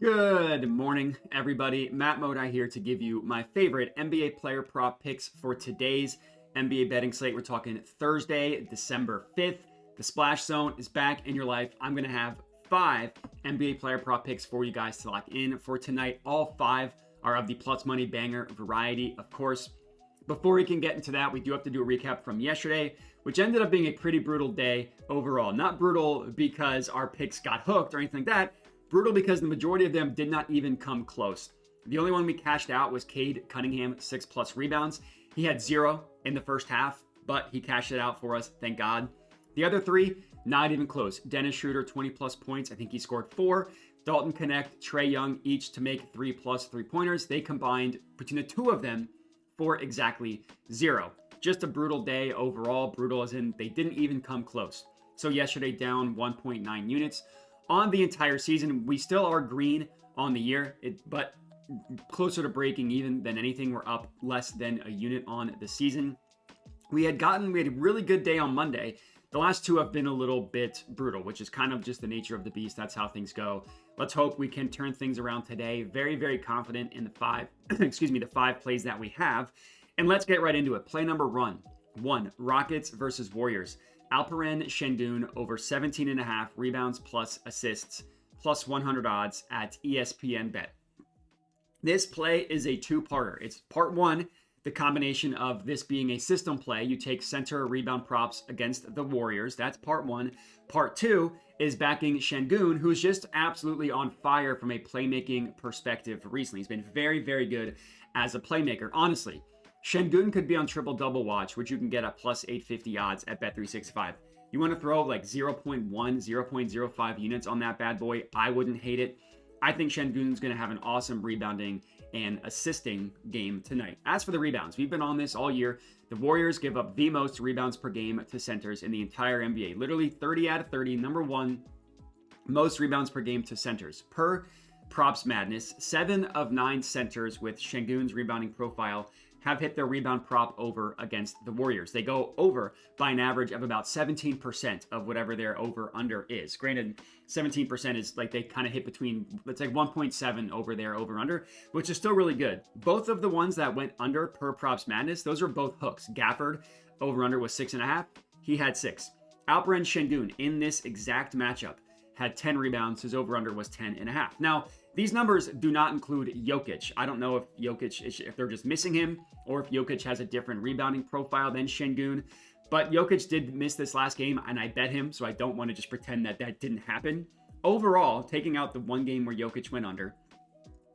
Good morning, everybody. Matt Modi here to give you my favorite NBA player prop picks for today's NBA betting slate. We're talking Thursday, December 5th. The Splash Zone is back in your life. I'm going to have 5 NBA player prop picks for you guys to lock in for tonight. All 5 are of the plus money banger variety, of course. Before we can get into that, we do have to do a recap from yesterday, which ended up being a pretty brutal day overall. Not brutal because our picks got hooked or anything like that. Brutal because the majority of them did not even come close. The only one we cashed out was Cade Cunningham, 6+ rebounds. He had 0 in the first half, but he cashed it out for us, thank God. The other 3, not even close. Dennis Schroeder, 20+ points. I think he scored 4. Dalton Connect, Trae Young, each to make 3+ 3-pointers. They combined between the 2 of them for exactly 0. Just a brutal day overall. Brutal as in they didn't even come close. So yesterday down 1.9 units. On the entire season, we still are green on the year, but closer to breaking even than anything. We're up less than a unit on the season. We had a really good day on Monday. The last 2 have been a little bit brutal, which is kind of just the nature of the beast. That's how things go. Let's hope we can turn things around today. Very, very confident in the 5, the 5 plays that we have. And let's get right into it. Play number 1, Rockets versus Warriors. Alperen Sengun over 17.5 rebounds plus assists, plus 100 odds at ESPN Bet. This play is a 2-parter. It's part 1, the combination of this being a system play. You take center rebound props against the Warriors. That's part 1. Part 2 is backing Sengun, who's just absolutely on fire from a playmaking perspective recently. He's been very, very good as a playmaker. Honestly, Sengun could be on triple-double watch, which you can get at plus 850 odds at Bet365. You want to throw like 0.1, 0.05 units on that bad boy, I wouldn't hate it. I think Sengun's going to have an awesome rebounding and assisting game tonight. As for the rebounds, we've been on this all year. The Warriors give up the most rebounds per game to centers in the entire NBA. Literally 30 out of 30, number 1 most rebounds per game to centers. Per Props Madness, 7 of 9 centers with Sengun's rebounding profile have hit their rebound prop over against the Warriors. They go over by an average of about 17% of whatever their over-under is. Granted, 17% is like they kind of hit between, let's say 1.7 over their over-under, which is still really good. Both of the ones that went under per Props Madness, those are both hooks. Gafford, over-under was 6.5. He had 6. Alperen Sengun, in this exact matchup, had 10 rebounds. His over-under was 10.5. Now, these numbers do not include Jokic. I don't know if they're just missing him or if Jokic has a different rebounding profile than Sengun. But Jokic did miss this last game, and I bet him, so I don't want to just pretend that that didn't happen. Overall, taking out the one game where Jokic went under,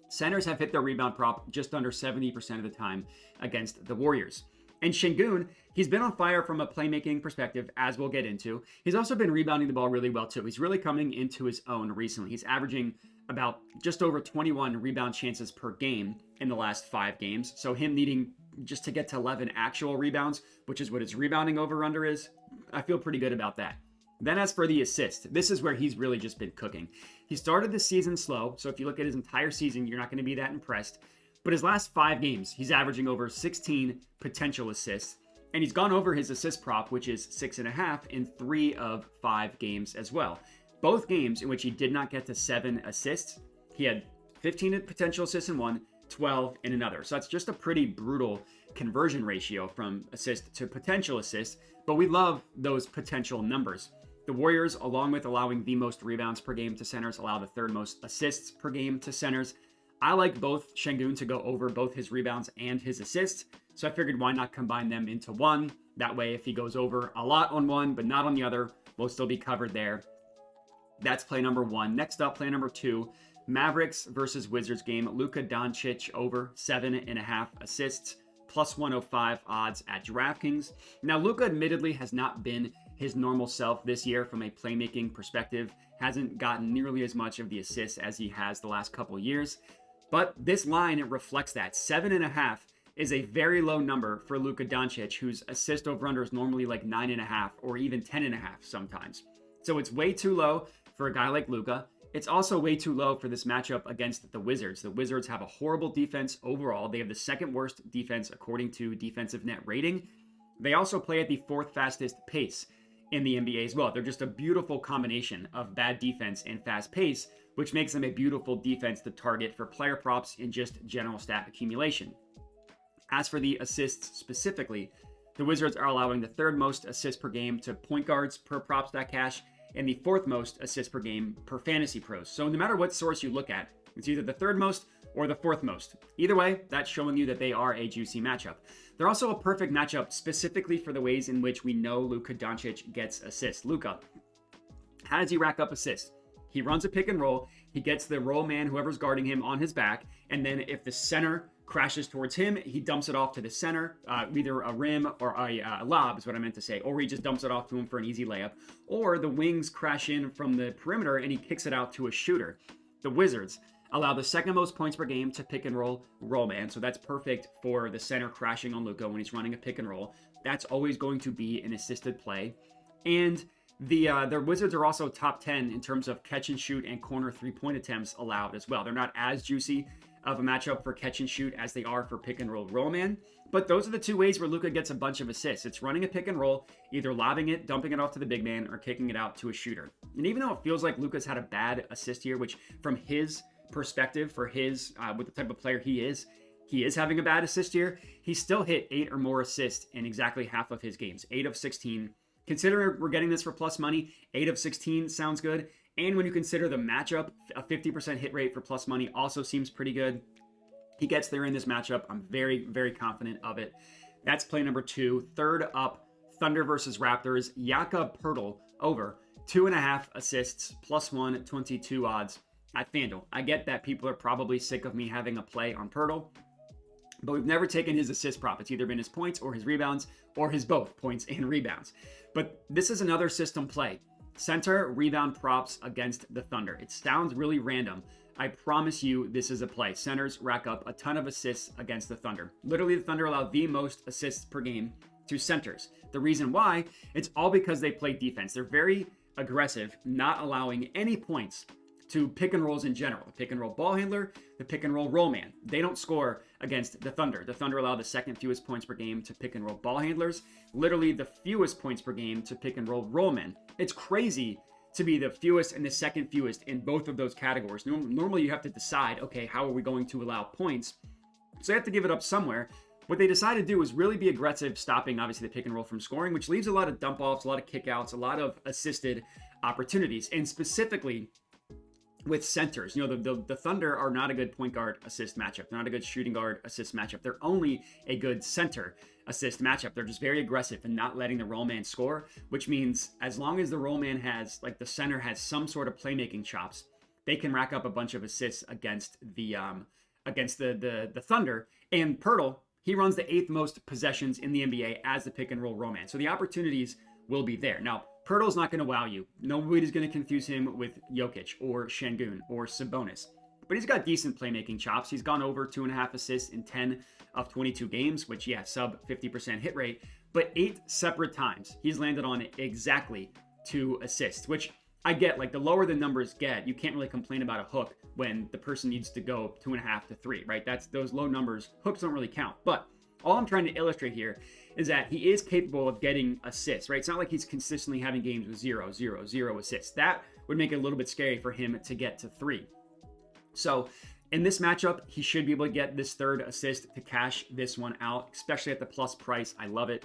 centers have hit their rebound prop just under 70% of the time against the Warriors. And Sengun, he's been on fire from a playmaking perspective, as we'll get into. He's also been rebounding the ball really well, too. He's really coming into his own recently. He's averaging about just over 21 rebound chances per game in the last 5 games. So him needing just to get to 11 actual rebounds, which is what his rebounding over-under is, I feel pretty good about that. Then as for the assist, this is where he's really just been cooking. He started the season slow, so if you look at his entire season, you're not going to be that impressed. But his last 5 games, he's averaging over 16 potential assists. And he's gone over his assist prop, which is 6.5 in 3 of 5 games as well. Both games in which he did not get to 7 assists, he had 15 potential assists in one, 12 in another. So that's just a pretty brutal conversion ratio from assist to potential assist. But we love those potential numbers. The Warriors, along with allowing the most rebounds per game to centers, allow the 3rd most assists per game to centers. I like both Sengun to go over both his rebounds and his assists. So I figured why not combine them into one. That way, if he goes over a lot on one, but not on the other, we'll still be covered there. That's play number 1. Next up, play number 2, Mavericks versus Wizards game. Luka Doncic over 7.5 assists, plus 105 odds at DraftKings. Now, Luka admittedly has not been his normal self this year from a playmaking perspective. Hasn't gotten nearly as much of the assists as he has the last couple years. But this line, it reflects that. 7.5 is a very low number for Luka Doncic, whose assist over-under is normally like 9.5 or even 10.5 sometimes. So it's way too low for a guy like Luka. It's also way too low for this matchup against the Wizards. The Wizards have a horrible defense overall. They have the 2nd worst defense according to defensive net rating. They also play at the 4th fastest pace in the NBA as well. They're just a beautiful combination of bad defense and fast pace, which makes them a beautiful defense to target for player props and just general stat accumulation. As for the assists specifically, the Wizards are allowing the third most assists per game to point guards per prop.cash and the fourth most assists per game per fantasy pros. So no matter what source you look at, it's either the third most or the fourth most. Either way, that's showing you that they are a juicy matchup. They're also a perfect matchup specifically for the ways in which we know Luka Doncic gets assists. Luka, how does he rack up assists? He runs a pick and roll, he gets the roll man, whoever's guarding him, on his back, and then if the center crashes towards him, he dumps it off to the center, either a rim or a lob is what I meant to say, or he just dumps it off to him for an easy layup, or the wings crash in from the perimeter and he kicks it out to a shooter. The Wizards allow the second most points per game to pick and roll man, so that's perfect for the center crashing on Luka when he's running a pick and roll. That's always going to be an assisted play. And the Wizards are also top 10 in terms of catch and shoot and corner three-point attempts allowed as well. They're not as juicy of a matchup for catch and shoot as they are for pick and roll man. But those are the two ways where Luka gets a bunch of assists. It's running a pick and roll, either lobbing it, dumping it off to the big man, or kicking it out to a shooter. And even though it feels like Luka's had a bad assist here, which from his perspective, for his with the type of player he is having a bad assist year, he still hit 8 or more assists in exactly half of his games, 8 of 16. Considering we're getting this for plus money, 8 of 16 sounds good. And when you consider the matchup, a 50% hit rate for plus money also seems pretty good. He gets there in this matchup. I'm very, very confident of it. That's play number 2. Third up, Thunder versus Raptors. Jakob Poeltl over 2.5 assists, plus 122 odds at FanDuel. I get that people are probably sick of me having a play on Poeltl, but we've never taken his assist prop. It's either been his points or his rebounds or his both points and rebounds. But this is another system play. Center rebound props against the Thunder. It sounds really random. I promise you this is a play. Centers rack up a ton of assists against the Thunder. Literally, the Thunder allow the most assists per game to centers. The reason why, it's all because they play defense. They're very aggressive, not allowing any points to pick and rolls in general. The pick and roll ball handler, the pick and roll man. They don't score against the Thunder. The Thunder allow the second fewest points per game to pick and roll ball handlers, literally the fewest points per game to pick and roll men. It's crazy to be the fewest and the second fewest in both of those categories. Normally you have to decide, okay, how are we going to allow points? So you have to give it up somewhere. What they decided to do was really be aggressive, stopping obviously the pick and roll from scoring, which leaves a lot of dump offs, a lot of kickouts, a lot of assisted opportunities. And specifically with centers, the Thunder are not a good point guard assist matchup. They're not a good shooting guard assist matchup. They're only a good center assist matchup. They're just very aggressive and not letting the roll man score, which means as long as the roll man has, like the center has some sort of playmaking chops, they can rack up a bunch of assists against the Thunder. And Poeltl, he runs the 8th most possessions in the NBA as the pick and roll man. So the opportunities will be there. Now, Poeltl's not going to wow you. Nobody's going to confuse him with Jokic or Sengun or Sabonis. But he's got decent playmaking chops. He's gone over 2.5 assists in 10 of 22 games, which, yeah, sub 50% hit rate. But 8 separate times, he's landed on exactly 2 assists, which I get. Like, the lower the numbers get, you can't really complain about a hook when the person needs to go 2.5 to 3, right? That's those low numbers. Hooks don't really count. But all I'm trying to illustrate here is that he is capable of getting assists, right? It's not like he's consistently having games with 0, 0, 0 assists. That would make it a little bit scary for him to get to 3. So in this matchup, he should be able to get this third assist to cash this one out, especially at the plus price. I love it.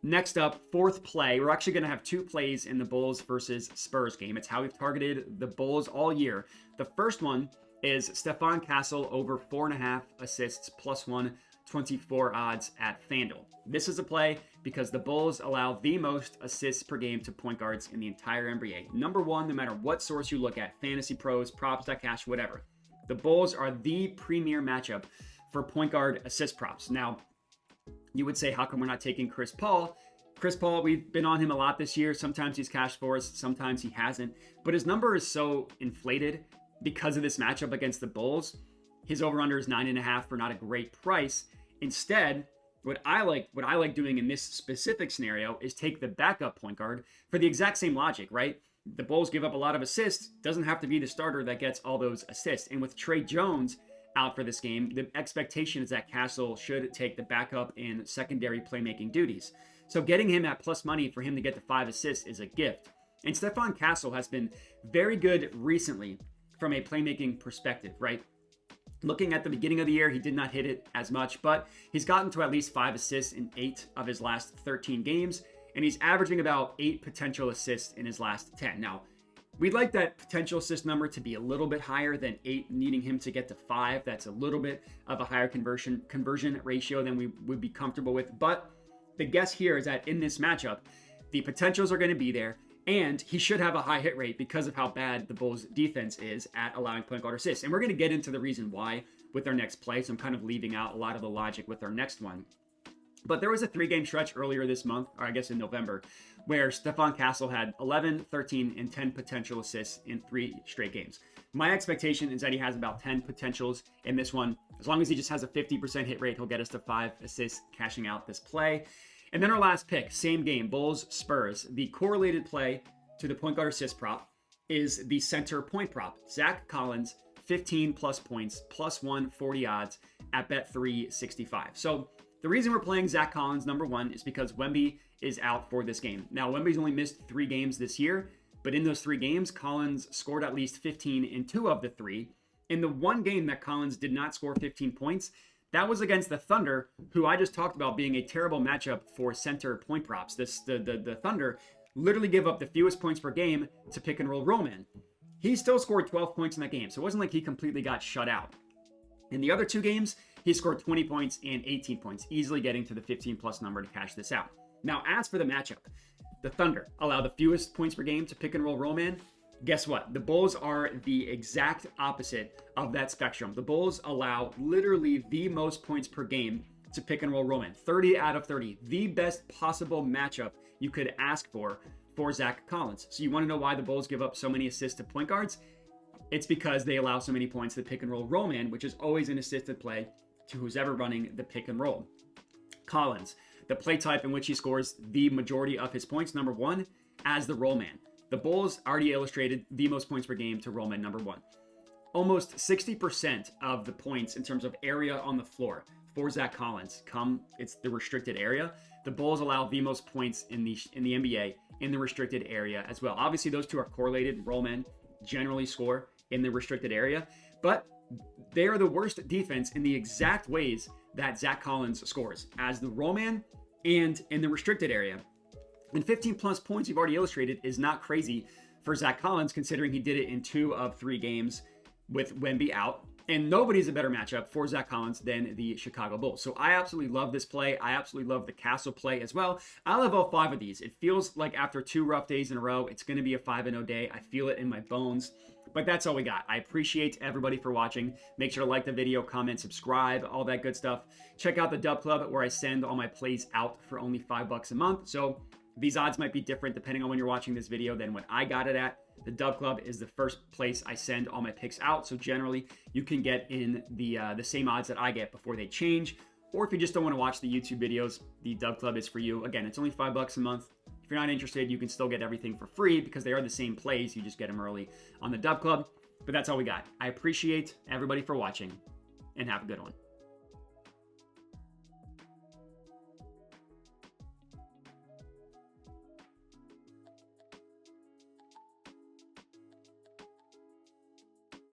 Next up, fourth play. We're actually going to have 2 plays in the Bulls versus Spurs game. It's how we've targeted the Bulls all year. The first one is Stephon Castle over 4.5 assists plus 124 odds at FanDuel. This is a play because the Bulls allow the most assists per game to point guards in the entire NBA. Number 1, no matter what source you look at, Fantasy Pros, Props.cash, whatever. The Bulls are the premier matchup for point guard assist props. Now, you would say, how come we're not taking Chris Paul? Chris Paul, we've been on him a lot this year. Sometimes he's cashed for us, sometimes he hasn't. But his number is so inflated because of this matchup against the Bulls. His over-under is 9.5 for not a great price. Instead, what I like doing in this specific scenario is take the backup point guard for the exact same logic, right? The Bulls give up a lot of assists. Doesn't have to be the starter that gets all those assists. And with Trey Jones out for this game, the expectation is that Castle should take the backup and secondary playmaking duties. So getting him at plus money for him to get the 5 assists is a gift. And Stephon Castle has been very good recently from a playmaking perspective, right? Looking at the beginning of the year, he did not hit it as much, but he's gotten to at least 5 assists in 8 of his last 13 games, and he's averaging about 8 potential assists in his last 10. Now, we'd like that potential assist number to be a little bit higher than 8, needing him to get to 5. That's a little bit of a higher conversion ratio than we would be comfortable with. But the guess here is that in this matchup, the potentials are going to be there, and he should have a high hit rate because of how bad the Bulls defense is at allowing point guard assists. And we're going to get into the reason why with our next play, so I'm kind of leaving out a lot of the logic with our next one. But there was a 3-game stretch earlier this month, or I guess in November, where Stephon Castle had 11, 13, and 10 potential assists in 3 straight games. My expectation is that he has about 10 potentials in this one. As long as he just has a 50% hit rate, he'll get us to 5 assists, cashing out this play. And then our last pick, same game, Bulls-Spurs. The correlated play to the point guard assist prop is the center point prop. Zach Collins, 15 plus points, plus 140 odds at bet365. So the reason we're playing Zach Collins, number one, is because Wemby is out for this game. Now, Wemby's only missed 3 games this year, but in those 3 games, Collins scored at least 15 in 2 of the 3. In the one game that Collins did not score 15 points, that was against the Thunder, who I just talked about being a terrible matchup for center point props. The Thunder literally give up the fewest points per game to pick and roll Roman. He still scored 12 points in that game, so it wasn't like he completely got shut out. In the other 2 games, he scored 20 points and 18 points, easily getting to the 15-plus number to cash this out. Now, as for the matchup, the Thunder allow the fewest points per game to pick and roll Roman. Guess what? The Bulls are the exact opposite of that spectrum. The Bulls allow literally the most points per game to pick and roll Roman. 30 out of 30. The best possible matchup you could ask for Zach Collins. So you want to know why the Bulls give up so many assists to point guards? It's because they allow so many points to pick and roll Roman, which is always an assisted play to who's ever running the pick and roll. Collins, the play type in which he scores the majority of his points, number 1, as the roll man. The Bulls already illustrated the most points per game to roll man, number 1. Almost 60% of the points in terms of area on the floor for Zach Collins it's the restricted area. The Bulls allow the most points in the NBA in the restricted area as well. Obviously, those two are correlated. Roll men generally score in the restricted area, but they are the worst defense in the exact ways that Zach Collins scores, as the roll man and in the restricted area. And 15 plus points you've already illustrated is not crazy for Zach Collins, considering he did it in 2 of 3 games with Wemby out. And nobody's a better matchup for Zach Collins than the Chicago Bulls. So I absolutely love this play. I absolutely love the Castle play as well. I love all 5 of these. It feels like after 2 rough days in a row, it's going to be a 5-0 day. I feel it in my bones. But that's all we got. I appreciate everybody for watching. Make sure to like the video, comment, subscribe, all that good stuff. Check out the Dub Club, where I send all my plays out for only $5 a month. So these odds might be different depending on when you're watching this video than when I got it at. The Dub Club is the first place I send all my picks out. So generally, you can get in the same odds that I get before they change. Or if you just don't want to watch the YouTube videos, the Dub Club is for you. Again, it's only $5 a month. If you're not interested, you can still get everything for free because they are the same plays. You just get them early on the Dub Club. But that's all we got. I appreciate everybody for watching, and have a good one.